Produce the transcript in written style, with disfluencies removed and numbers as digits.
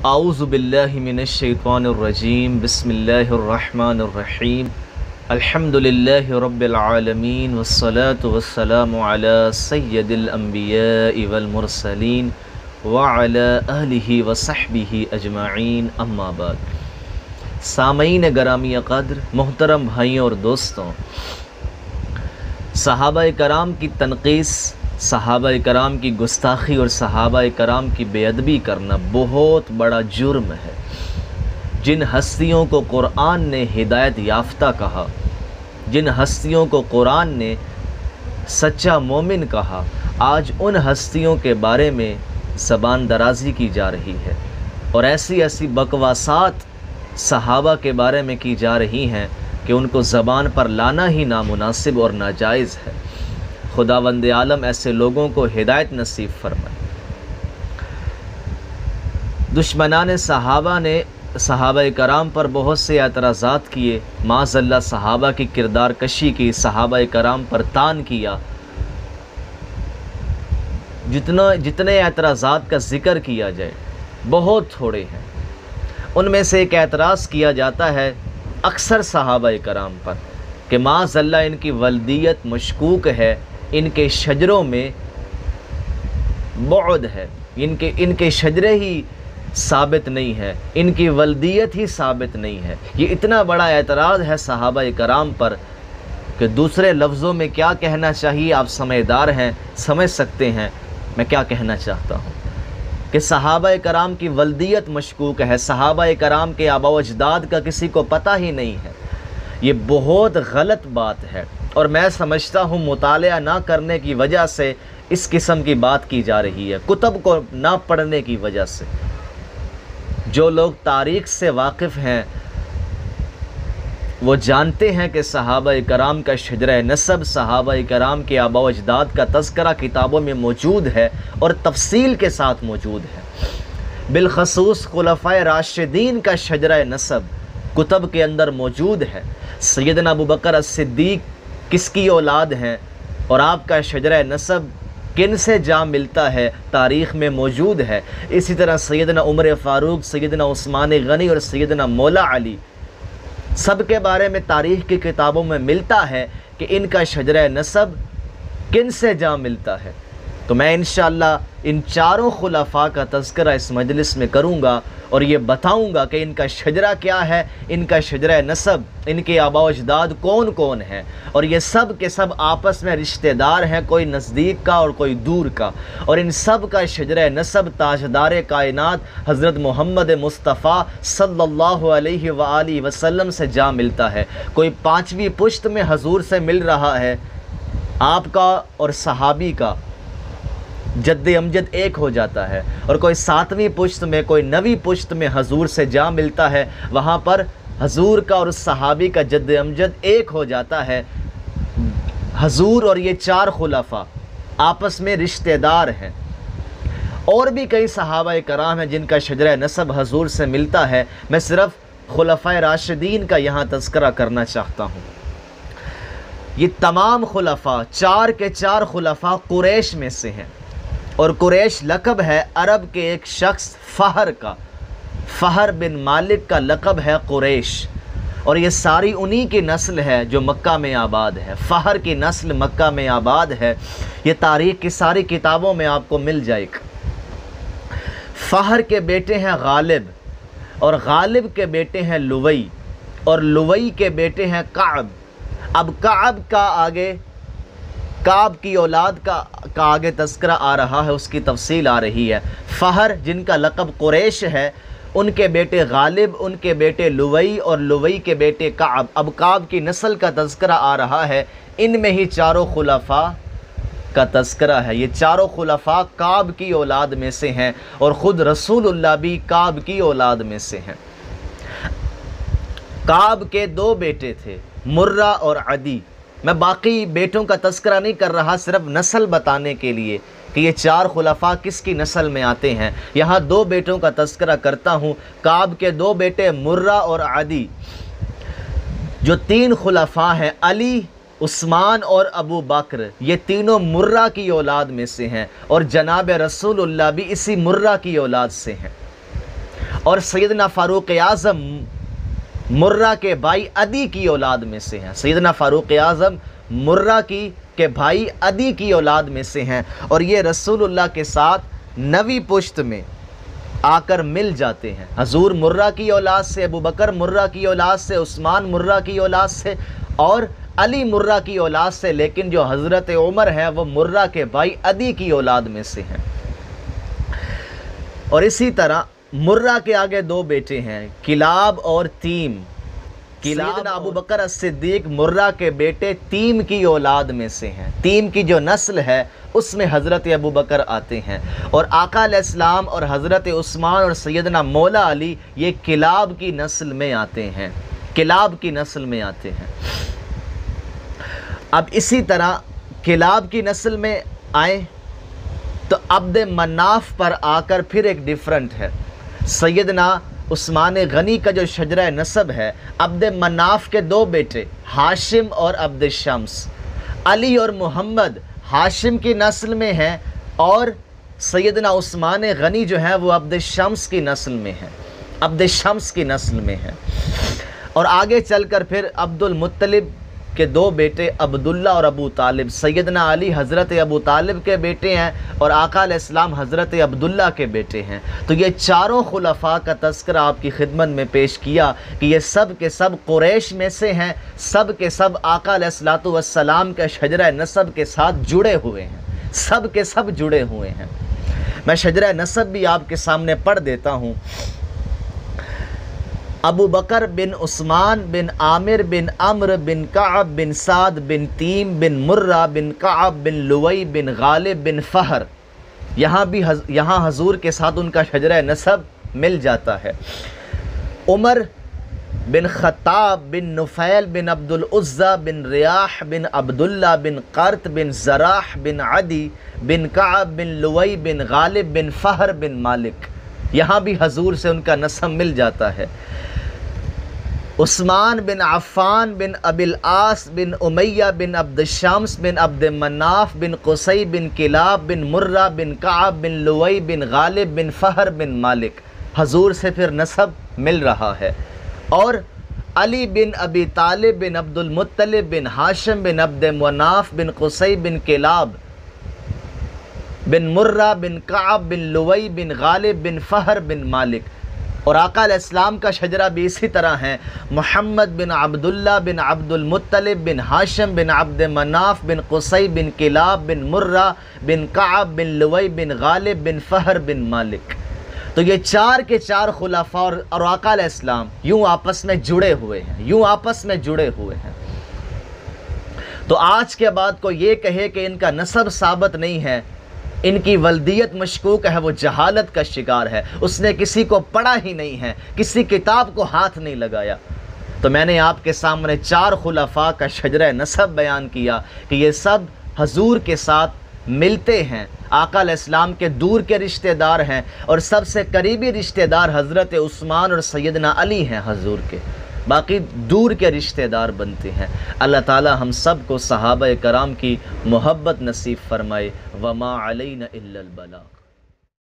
اعوذ باللہ من الشیطان الرجیم بسم اللہ الرحمن الرحیم الحمدللہ رب العالمین والصلاة والسلام علی سید الانبیاء والمرسلین وعلی آلہ وصحبہ اجمعین اما بعد۔ سامعین گرامی قدر، محترم بھائیوں اور دوستوں، صحابہ کرام کی تنقیص، صحابہ کرام کی گستاخی اور صحابہ کرام کی بے ادبی کرنا بہت بڑا جرم ہے۔ جن ہستیوں کو قرآن نے ہدایت یافتہ کہا، جن ہستیوں کو قرآن نے سچا مومن کہا، آج ان ہستیوں کے بارے میں زبان درازی کی جا رہی ہے اور ایسی ایسی بکواسات صحابہ کے بارے میں کی جا رہی ہیں کہ ان کو زبان پر لانا ہی نامناسب اور ناجائز ہے۔ خداوند عالم ایسے لوگوں کو ہدایت نصیب فرمائے۔ دشمنان صحابہ نے صحابہ کرام پر بہت سے اعتراضات کیے، معاذ اللہ صحابہ کی کردار کشی کی، صحابہ کرام پر طعن کیا۔ جتنے اعتراضات کا ذکر کیا جائے بہت تھوڑے ہیں۔ ان میں سے ایک اعتراض کیا جاتا ہے اکثر صحابہ کرام پر کہ معاذ اللہ ان کی ولدیت مشکوک ہے، ان کے شجروں میں بعد ہے، ان کے شجرے ہی ثابت نہیں ہے، ان کی ولدیت ہی ثابت نہیں ہے۔ یہ اتنا بڑا اعتراض ہے صحابہ کرام پر کہ دوسرے لفظوں میں کیا کہنا چاہیے، آپ سمجھدار ہیں، سمجھ سکتے ہیں میں کیا کہنا چاہتا ہوں کہ صحابہ کرام کی ولدیت مشکوک ہے، صحابہ کرام کے آباء و اجداد کا کسی کو پتہ ہی نہیں ہے۔ یہ بہت غلط بات ہے اور میں سمجھتا ہوں مطالعہ نہ کرنے کی وجہ سے اس قسم کی بات کی جا رہی ہے، کتب کو نہ پڑھنے کی وجہ سے۔ جو لوگ تاریخ سے واقف ہیں وہ جانتے ہیں کہ صحابہ کرام کا شجرہ نسب، صحابہ کرام کے آباء و اجداد کا تذکرہ کتابوں میں موجود ہے اور تفصیل کے ساتھ موجود ہے۔ بالخصوص خلفائے راشدین کا شجرہ نسب کتب کے اندر موجود ہے۔ سیدنا ابوبکر الصدیق کس کی اولاد ہیں اور آپ کا شجرہ نسب کن سے جا ملتا ہے، تاریخ میں موجود ہے۔ اسی طرح سیدنا عمر فاروق، سیدنا عثمان غنی اور سیدنا مولا علی، سب کے بارے میں تاریخ کی کتابوں میں ملتا ہے کہ ان کا شجرہ نسب کن سے جا ملتا ہے۔ تو میں انشاءاللہ ان چاروں خلفاء کا تذکرہ اس مجلس میں کروں گا اور یہ بتاؤں گا کہ ان کا شجرہ کیا ہے، ان کا شجرہ نسب، ان کے آباء و اجداد کون کون ہیں، اور یہ سب کے سب آپس میں رشتہ دار ہیں، کوئی نزدیک کا اور کوئی دور کا، اور ان سب کا شجرہ نسب تاجدار کائنات حضرت محمد مصطفیٰ صلی اللہ علیہ وآلہ وسلم سے جا ملتا ہے۔ کوئی 5ویں پشت میں حضور سے مل رہا ہے، آپ کا اور صحابی کا جد امجد ایک ہو جاتا ہے، اور کوئی 7ویں پشت میں، کوئی 9ویں پشت میں حضور سے جا ملتا ہے، وہاں پر حضور کا اور صحابی کا جد امجد ایک ہو جاتا ہے۔ حضور اور یہ 4 خلفاء آپس میں رشتہ دار ہیں۔ اور بھی کئی صحابہ کرام ہیں جن کا شجرہ نسب حضور سے ملتا ہے، میں صرف خلفائے راشدین کا یہاں تذکرہ کرنا چاہتا ہوں۔ یہ تمام خلفاء، 4 کے 4 خلفاء قریش میں سے ہیں، اور قریش لقب ہے عرب کے ایک شخص فہر کا، فہر بن مالک کا لقب ہے قریش، اور یہ ساری انہی کی نسل ہے جو مکہ میں آباد ہے۔ فہر کی نسل مکہ میں آباد ہے، یہ تاریخ کی ساری کتابوں میں آپ کو مل جائے گا۔ فہر کے بیٹے ہیں غالب، اور غالب کے بیٹے ہیں لوئی، اور لوئی کے بیٹے ہیں کعب۔ اب کعب کا آگے، کعب کی اولاد کا آگے تذکرہ آ رہا ہے، اس کی تفصیل آ رہی ہے۔ فہر جن کا لقب قریش ہے، ان کے بیٹے غالب، ان کے بیٹے لوئی، اور لوئی کے بیٹے کعب۔ اب کعب کی نسل کا تذکرہ آ رہا ہے، ان میں ہی 4 خلفاء کا تذکرہ ہے۔ یہ 4 خلفاء کعب کی اولاد میں سے ہیں، اور خود رسول اللہ بھی کعب کی اولاد میں سے ہیں۔ کعب کے 2 بیٹے تھے، مرہ اور عدی۔ میں باقی بیٹوں کا تذکرہ نہیں کر رہا، صرف نسل بتانے کے لیے کہ یہ 4 خلفاء کس کی نسل میں آتے ہیں۔ یہاں 2 بیٹوں کا تذکرہ کرتا ہوں۔ کعب کے 2 بیٹے مرہ اور عدی، جو 3 خلفاء ہیں، علی، عثمان اور ابو بکر، یہ تینوں مرہ کی اولاد میں سے ہیں، اور جناب رسول اللہ بھی اسی مرہ کی اولاد سے ہیں۔ اور سیدنا فاروق اعظم مرہ کے بھائی عدی کی اولاد میں سے ہیں، سیدنا فاروق اعظم مرہ کے بھائی عدی کی اولاد میں سے ہیں، اور یہ رسول اللہ کے ساتھ نوی پشت میں آ کر مل جاتے ہیں۔ حضور مرہ کی اولاد سے، ابو بکر مرہ کی اولاد سے، عثمان مرہ کی اولاد سے، اور علی مرہ کی اولاد سے، لیکن جو حضرت عمر ہے وہ مرہ کے بھائی عدی کی اولاد میں سے ہیں۔ اور اسی طرح مرہ کے آگے دو بیٹے ہیں، کلاب اور تیم۔ سیدنا ابو بکر الصدیق مرہ کے بیٹے تیم کی اولاد میں سے ہیں، تیم کی جو نسل ہے اس میں حضرت ابو بکر آتے ہیں، اور آقا علیہ السلام اور حضرت عثمان اور سیدنا مولا علی یہ کلاب کی نسل میں آتے ہیں، کلاب کی نسل میں آتے ہیں۔ اب اسی طرح کلاب کی نسل میں آئیں تو عبد مناف پر آ کر پھر ایک ڈیفرنٹ ہے۔ سیدنا عثمان غنی کا جو شجرہ نسب ہے، عبد مناف کے دو بیٹے ہاشم اور عبد شمس، علی اور محمد ہاشم کی نسل میں ہیں، اور سیدنا عثمان غنی جو ہے وہ عبد شمس کی نسل میں ہیں، عبد شمس کی نسل میں ہیں۔ اور آگے چل کر پھر عبد المطلب کے دو بیٹے عبداللہ اور ابو طالب، سیدنا علی حضرت ابو طالب کے بیٹے ہیں، اور آقا علیہ السلام حضرت عبداللہ کے بیٹے ہیں۔ تو یہ چاروں خلفاء کا تذکرہ آپ کی خدمت میں پیش کیا کہ یہ سب کے سب قریش میں سے ہیں، سب کے سب آقا علیہ السلام کے شجرہ نسب کے ساتھ جڑے ہوئے ہیں، سب کے سب جڑے ہوئے ہیں۔ میں شجرہ نسب بھی آپ کے سامنے پڑھ دیتا ہوں۔ ابو بکر بن عثمان بن عامر بن عمر بن کعب بن سعد بن تیم بن مرہ بن کعب بن لوئی بن غالب بن فہر، یہاں حضور کے ساتھ ان کا شجرہ نسب مل جاتا ہے۔ عمر بن خطاب بن نفیل بن عبد العزہ بن ریاح بن عبداللہ بن قرط بن زراح بن عدی بن کعب بن لوئی بن غالب بن فہر بن مالک، یہاں بھی حضور سے ان کا نسب مل جاتا ہے۔ عثمان بن عفان بن ابی العاص بن امیہ بن عبد الشمس بن عبد مناف بن قصی بن کلاب بن مرہ بن کعب بن لوئی بن غالب بن فہر بن مالک، حضور سے پھر نسب مل رہا ہے۔ اور علی بن ابی طالب بن عبد المطلب بن ہاشم بن عبد مناف بن قصی بن کلاب بن مرہ بن کعب بن لوئی بن غالب بن فہر بن مالک، اور آقا علیہ السلام کا شجرہ بھی اسی طرح ہے۔ محمد بن عبداللہ بن عبد المطلب بن ہاشم بن عبد مناف بن قصی بن کلاب بن مرہ بن کعب بن لوئی بن غالب بن فہر بن مالک۔ تو یہ چار کے چار خلفاء اور آقا علیہ السلام یوں آپس میں جڑے ہوئے ہیں، یوں آپس میں جڑے ہوئے ہیں۔ تو آج کے بعد کو یہ کہے کہ ان کا نسب ثابت نہیں ہے، ان کی ولدیت مشکوک ہے، وہ جہالت کا شکار ہے، اس نے کسی کو پڑھا ہی نہیں ہے، کسی کتاب کو ہاتھ نہیں لگایا۔ تو میں نے آپ کے سامنے چار خلفاء کا شجرہ نسب بیان کیا کہ یہ سب حضور کے ساتھ ملتے ہیں، آقا علیہ السلام کے دور کے رشتہ دار ہیں، اور سب سے قریبی رشتہ دار حضرت عثمان اور سیدنا علی ہیں حضور کے، باقی دور کے رشتہ دار بنتے ہیں۔ اللہ تعالی ہم سب کو صحابہ کرام کی محبت نصیب فرمائے۔ وما علینا الا البلاغ۔